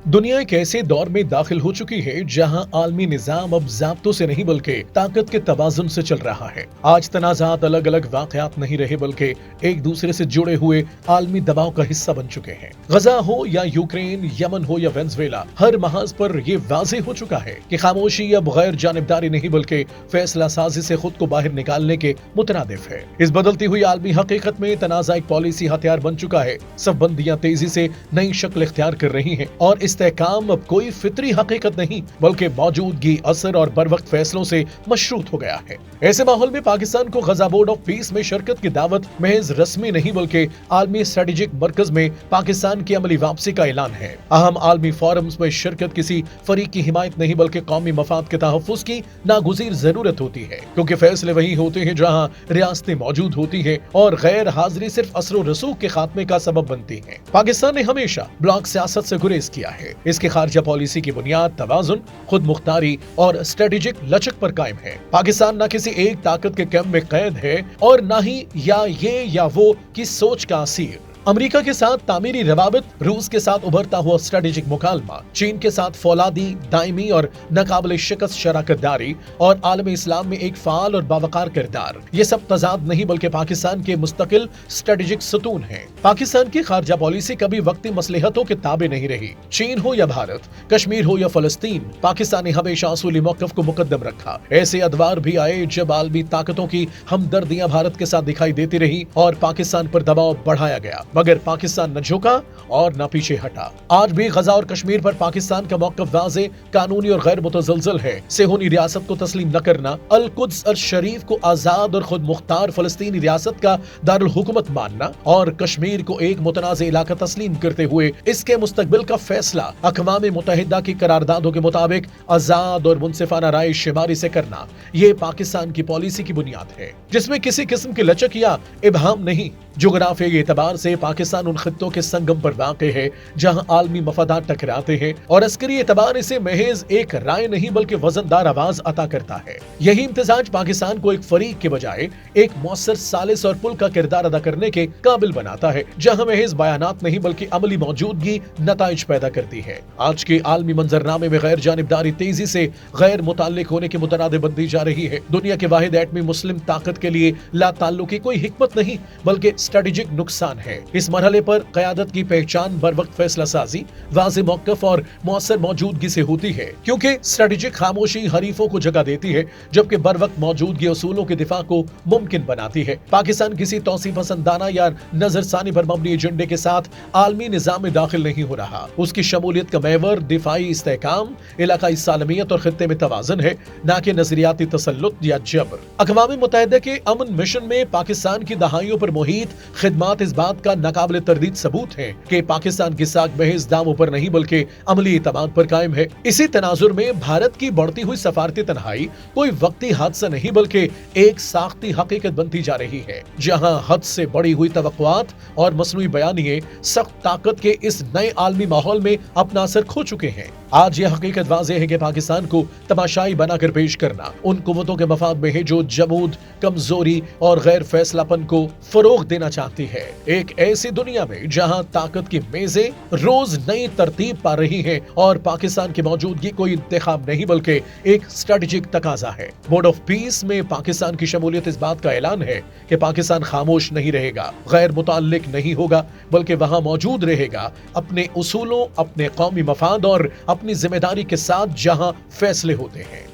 दुनिया एक ऐसे दौर में दाखिल हो चुकी है जहां आलमी निजाम अब ज़ाब्तों से नहीं बल्कि ताकत के तवाज़ुन से चल रहा है। आज तनाज़ात अलग अलग वाक़यात नहीं रहे बल्कि एक दूसरे से जुड़े हुए आलमी दबाव का हिस्सा बन चुके हैं। गजा हो या यूक्रेन, यमन हो या वेनेज़ुएला, हर महाज पर यह वाज़ेह हो चुका है कि खामोशी अब गैर जानिबदारी नहीं बल्कि फैसला साजी से खुद को बाहर निकालने के मुतरादिफ है। इस बदलती हुई आलमी हकीकत में तनाज़ा एक पॉलिसी हथियार बन चुका है। सब बंदियां तेजी से नई शक्ल इख्तियार कर रही हैं और इस्तेहकाम अब कोई फितरी हकीकत नहीं बल्कि मौजूदगी, असर और बरवक्त फैसलों से मशरूत हो गया है। ऐसे माहौल में पाकिस्तान को गजा बोर्ड ऑफ पीस में शिरकत की दावत महज रस्मी नहीं बल्कि आलमी स्ट्रेटेजिक मरकज में पाकिस्तान की अमली वापसी का ऐलान है। अहम आलमी फोरम्स में शिरकत किसी फरीक की हिमायत नहीं बल्कि कौमी मफाद के तहफ़्फ़ुज़ की नागुज़ीर जरूरत होती है, क्योंकि फैसले वही होते हैं जहाँ रियासतें मौजूद होती है और गैर हाजिरी सिर्फ असर व रसूख के खात्मे का सबब बनती है। पाकिस्तान ने हमेशा ब्लॉक सियासत से गुरेज किया है। इसकी खारजा पॉलिसी की बुनियाद तवाज़ुन, खुद मुख्तारी और स्ट्रेटेजिक लचक पर कायम है। पाकिस्तान न किसी एक ताकत के कैंप में कैद है और न ही या ये या वो की सोच का असीर। अमेरिका के साथ तामीरी रवाबित, रूस के साथ उभरता हुआ स्ट्रेटेजिक मुकालमा, चीन के साथ फौलादी, दायमी और नाकाबिल शिकस्त शराकत दारी और आलम इस्लाम में एक फाल और बावकार किरदार, ये सब तजाद नहीं बल्कि पाकिस्तान के मुस्तकिल स्ट्रेटेजिक सतून है। पाकिस्तान की खारजा पॉलिसी कभी वक्ती मसलहतों के ताबे नहीं रही। चीन हो या भारत, कश्मीर हो या फलस्तीन, पाकिस्तान ने हमेशा असूली मौक़िफ़ को मुकद्दम रखा। ऐसे अदवार भी आए जब आलमी ताकतों की हमदर्दियां भारत के साथ दिखाई देती रही और पाकिस्तान पर दबाव बढ़ाया गया, मगर पाकिस्तान न झुका और न पीछे हटा। आज भी गजा और कश्मीर पर पाकिस्तान का मौक़िफ़ वाज़ेह, कानूनी और गैर मुतज़लज़ल है। सेहूनी रियासत को तस्लीम न करना, अल कुद्स अल शरीफ को आजाद और खुद मुख्तार फलस्तीनी रियासत का दारुल हुकूमत मानना और कश्मीर को एक मुतनाज़ इलाका तस्लीम करते हुए इसके मुस्तकबिल का फैसला अक़वाम मुत्तहिदा की करारदादों के मुताबिक आजाद और मुनसिफाना राय शुमारी से करना, ये पाकिस्तान की पॉलिसी की बुनियाद है, जिसमें किसी किस्म की लचक या इबहाम नहीं। जोग्राफियाई एतबार से पाकिस्तान उन खित्तों के संगम पर वाक़े है जहां आलमी मफादात टकराते हैं और अस्करी एतबार इसे महज एक राय नहीं बल्कि वजनदार आवाज अता करता है। यही इम्तिजाज पाकिस्तान को एक फरीक के बजाय एक मौसर सालिस और पुल का किरदार अदा करने के काबिल बनाता है, जहां महज बयानात नहीं बल्कि अमली मौजूदगी नताइज पैदा करती है। आज के आलमी मंजरनामे में गैर जानिबदारी तेजी से गैर मुताल्लिक होने की मुतनाद बनती जा रही है। दुनिया के वाहिद एटमी मुस्लिम ताकत के लिए ला ताल्लुकी कोई हिकमत नहीं बल्कि स्ट्रेटेजिक नुकसान है। इस मरहले पर क़यादत की पहचान बरवक्त फैसला साजी, वाज़ेह मौक़िफ़ और मौसर मौजूदगी से होती है, क्योंकि स्ट्रेटेजिक खामोशी हरीफों को जगह देती है जबकि बरवक्त मौजूदगी उसूलों के दिफा को मुमकिन बनाती है। पाकिस्तान किसी तौसी पसंदाना या नजरसानी पर मबनी एजेंडे के साथ आलमी निज़ाम में दाखिल नहीं हो रहा। उसकी शमूलियत का महवर दिफाई इस्तेहकाम, इलाकाई सालमियत और खित्ते में तवाज़ुन है, न कि नजरियाती तसल्लुत या जबर। अक़वाम मुत्तहिदा के अमन मिशन में पाकिस्तान की दहाइयों पर मुहीत खिदमात इस बात का नाकाबिल तरदीद सबूत है कि पाकिस्तान की साख महज दामों पर नहीं बल्कि अमली इत्मीनान पर कायम है। इसी तनाजुर में भारत की बढ़ती हुई सफारती तन्हाई कोई वक्ती हादसा नहीं बल्कि एक साख्ती हकीकत बनती जा रही है, जहां हद से बढ़ी हुई तवक्कुआत और मसनूई बयानिए सख्त ताकत के इस नए आलमी माहौल में अपना असर खो चुके हैं। आज यह हकीकत वाज़ेह है कि पाकिस्तान को तमाशाई बनाकर पेश करना उन कुव्वतों के मफाद में है जो जमूद, कमजोरी और गैर फैसलापन को फरोग देना चाहती है। एक ऐसी दुनिया में जहां ताकत की मेजें रोज नई तरतीब पा रही हैं और पाकिस्तान की मौजूदगी कोई इंतखाब नहीं बल्कि एक स्ट्रेटेजिक तकाजा है। बोर्ड ऑफ पीस में पाकिस्तान की शमूलियत इस बात का ऐलान है कि पाकिस्तान खामोश नहीं रहेगा, गैर मुताल्लिक नहीं होगा, बल्कि वहां मौजूद रहेगा अपने उसूलों, अपने कौमी मफाद और अपनी जिम्मेदारी के साथ जहां फैसले होते हैं।